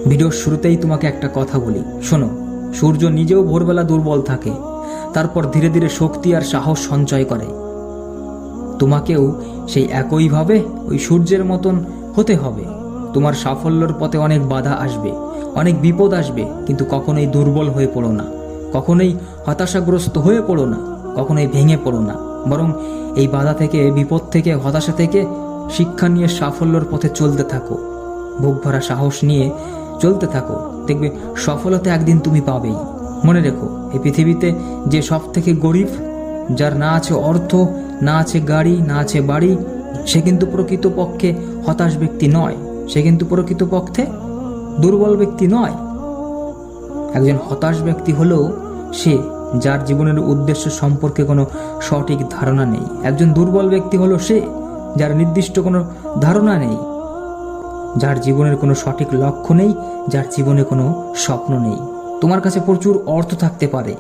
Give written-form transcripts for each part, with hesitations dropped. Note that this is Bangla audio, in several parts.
ভিডিওর শুরুতেই তোমাকে একটা কথা বলি, শোনো। সূর্য নিজেও ভোরবেলা দুর্বল থাকে, তারপর ধীরে ধীরে শক্তি আর সাহস সঞ্চয় করে। তোমাকেও সেই একইভাবে ওই সূর্যের মতন হতে হবে। তোমার সাফল্যের পথে অনেক বাধা আসবে, অনেক বিপদ আসবে, কিন্তু কখনোই দুর্বল হয়ে পড়ো না, কখনোই হতাশাগ্রস্ত হয়ে পড়ো না, কখনোই ভেঙে পড়ো না। বরং এই বাধা থেকে, বিপদ থেকে, হতাশা থেকে শিক্ষা নিয়ে সাফল্যের পথে চলতে থাকো। বুক ভরা সাহস নিয়ে চলতে থাকো, দেখবে সফলতা একদিন তুমি পাবেই। মনে রেখো, এই পৃথিবীতে যে সব থেকে গরিব, যার না আছে অর্থ, না আছে গাড়ি, না আছে বাড়ি, সে কিন্তু প্রকৃতপক্ষে হতাশ ব্যক্তি নয়, সে কিন্তু প্রকৃতপক্ষে দুর্বল ব্যক্তি নয়। একজন হতাশ ব্যক্তি হলো সে যার জীবনের উদ্দেশ্য সম্পর্কে কোনো সঠিক ধারণা নেই। একজন দুর্বল ব্যক্তি হলো সে যার নির্দিষ্ট কোনো ধারণা নেই, যার জীবনের কোনো সঠিক লক্ষ্য নেই, যার জীবনে কোনো স্বপ্ন নেই। তোমার কাছে প্রচুর অর্থ থাকতে পারে,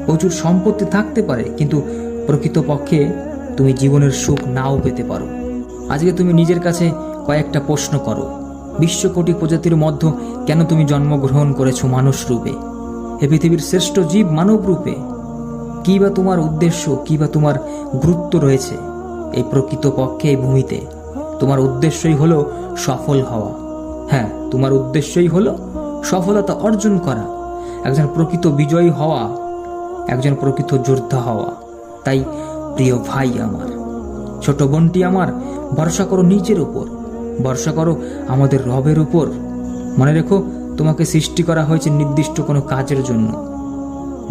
প্রচুর সম্পত্তি থাকতে পারে, কিন্তু প্রকৃতপক্ষে তুমি জীবনের সুখ নাও পেতে পারো। আজকে তুমি নিজের কাছে কয়েকটা প্রশ্ন করো। বিশ্বকোটি প্রজাতির মধ্যে কেন তুমি জন্মগ্রহণ করেছো মানুষ রূপে, এ পৃথিবীর শ্রেষ্ঠ জীব মানব রূপে? কী বা তোমার উদ্দেশ্য, কী বা তোমার গুরুত্ব রয়েছে এই প্রকৃতপক্ষে এই ভূমিতে? তোমার উদ্দেশ্যই হলো সফল হওয়া। হ্যাঁ, তোমার উদ্দেশ্যই হলো সফলতা অর্জন করা, একজন প্রকৃত বিজয়ী হওয়া, একজন প্রকৃত যোদ্ধা হওয়া। তাই প্রিয় ভাই আমার, ছোট বোনটি আমার, ভরসা করো নিজের উপর, ভরসা করো আমাদের রবের উপর। মনে রেখো, তোমাকে সৃষ্টি করা হয়েছে নির্দিষ্ট কোনো কাজের জন্য,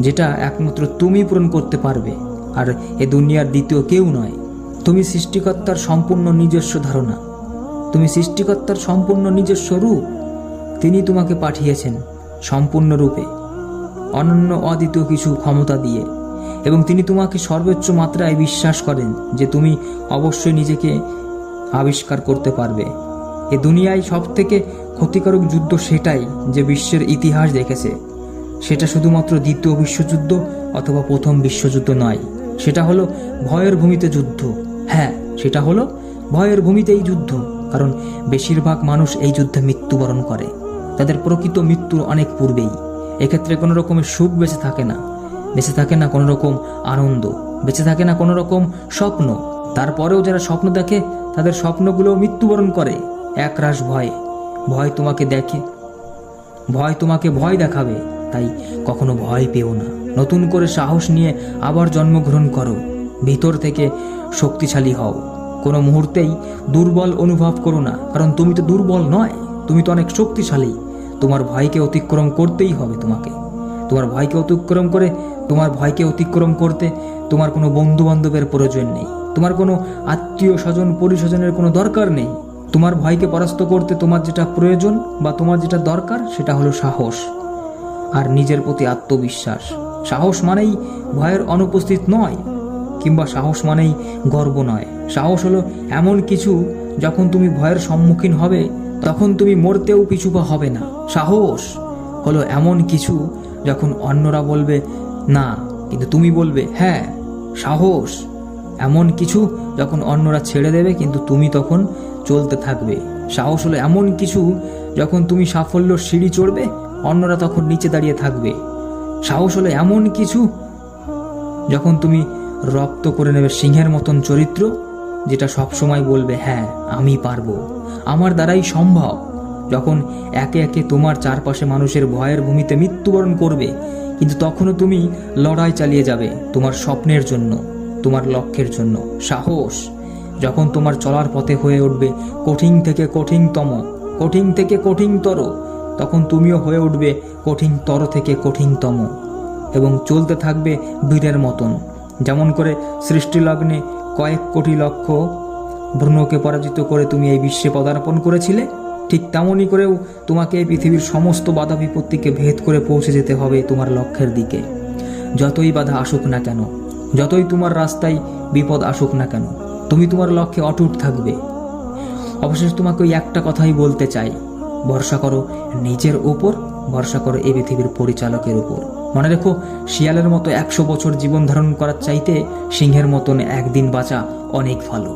যেটা একমাত্র তুমি পূরণ করতে পারবে, আর এ দুনিয়ার দ্বিতীয় কেউ নয়। তুমি সৃষ্টিকর্তার সম্পূর্ণ নিজস্ব ধারণা, তুমি সৃষ্টিকর্তার সম্পূর্ণ নিজস্ব রূপ। তিনি তোমাকে পাঠিয়েছেন সম্পূর্ণরূপে, অনন্য অদ্বিতীয় কিছু ক্ষমতা দিয়ে, এবং তিনি তোমাকে সর্বোচ্চ মাত্রায় বিশ্বাস করেন যে তুমি অবশ্যই নিজেকে আবিষ্কার করতে পারবে। এ দুনিয়ায় সব থেকে ক্ষতিকারক যুদ্ধ সেটাই যে বিশ্বের ইতিহাস দেখেছে। সেটা শুধুমাত্র দ্বিতীয় বিশ্বযুদ্ধ অথবা প্রথম বিশ্বযুদ্ধ নয়, সেটা হলো ভয়ের ভূমিতে যুদ্ধ। হ্যাঁ, সেটা হলো ভয়ের ভূমিতেই যুদ্ধ, কারণ বেশিরভাগ মানুষ এই যুদ্ধে মৃত্যুবরণ করে তাদের প্রকৃত মৃত্যুর অনেক পূর্বেই। এক্ষেত্রে কোনো রকমের সুখ বেঁচে থাকে না, বেঁচে থাকে না কোনো রকম আনন্দ, বেঁচে থাকে না কোনো রকম স্বপ্ন। তারপরেও যারা স্বপ্ন দেখে তাদের স্বপ্নগুলো মৃত্যুবরণ করে একরাশ ভয়ে। ভয় তোমাকে দেখে, ভয় তোমাকে ভয় দেখাবে, তাই কখনো ভয় পেও না। নতুন করে সাহস নিয়ে আবার জন্মগ্রহণ করো, ভিতর থেকে শক্তিশালী হও। কোনো মুহূর্তেই দুর্বল অনুভব করো না, কারণ তুমি তো দুর্বল নয়, তুমি তো অনেক শক্তিশালী। তোমার ভয়কে অতিক্রম করতেই হবে তোমাকে। তোমার ভয়কে অতিক্রম করতে তোমার কোনো বন্ধু বান্ধবের প্রয়োজন নেই, তোমার কোনো আত্মীয় স্বজন পরিস্বজনের কোনো দরকার নেই। তোমার ভয়কে পরাস্ত করতে তোমার যেটা প্রয়োজন বা তোমার যেটা দরকার সেটা হলো সাহস আর নিজের প্রতি আত্মবিশ্বাস। সাহস মানেই ভয়ের অনুপস্থিত নয়, কিংবা সাহস মানেই গর্ব নয়। সাহস হলো এমন কিছু, যখন তুমি ভয়ের সম্মুখীন হবে তখন তুমি মরতেও পিছুপা হবে না। সাহস হলো এমন কিছু, যখন অন্যরা বলবে না কিন্তু তুমি বলবে হ্যাঁ। সাহস এমন কিছু, যখন অন্যরা ছেড়ে দেবে কিন্তু তুমি তখন চলতে থাকবে। সাহস হলো এমন কিছু, যখন তুমি সাফল্যর সিঁড়ি চড়বে অন্যরা তখন নিচে দাঁড়িয়ে থাকবে। সাহস হলো এমন কিছু, যখন তুমি রপ্ত করে নেবে সিংহের মতন চরিত্র, যেটা সবসময় বলবে হ্যাঁ আমি পারবো, আমার দ্বারাই সম্ভব। যখন একে একে তোমার চারপাশে মানুষের ভয়ের ভূমিতে মৃত্যুবরণ করবে, কিন্তু তখনও তুমি লড়াই চালিয়ে যাবে তোমার স্বপ্নের জন্য, তোমার লক্ষ্যের জন্য। সাহস যখন তোমার চলার পথে হয়ে উঠবে কঠিন থেকে কঠিনতম, কঠিন থেকে কঠিনতর, তখন তুমিও হয়ে উঠবে কঠিনতর থেকে কঠিনতম, এবং চলতে থাকবে বীরের মতন। যেমন করে সৃষ্টিলগ্নে কয়েক কোটি লক্ষ ভ্রূণকে পরাজিত করে তুমি এই বিশ্বে পদার্পণ করেছিলে, ঠিক তেমনই করেও তোমাকে এই পৃথিবীর সমস্ত বাধা বিপত্তিকে ভেদ করে পৌঁছে যেতে হবে তোমার লক্ষ্যের দিকে। যতই বাধা আসুক না কেন, যতই তোমার রাস্তায় বিপদ আসুক না কেন, তুমি তোমার লক্ষ্যে অটুট থাকবে। অবশেষে তোমাকে ওই একটা কথাই বলতে চাই, ভরসা করো নিজের ওপর, ভরসা করো এই পৃথিবীর পরিচালকের উপর। মনে রেখো, শিয়ালের মতো 100 বছর জীবন ধারণ করার চাইতে সিংহের মতন একদিন বাঁচা অনেক ভালো।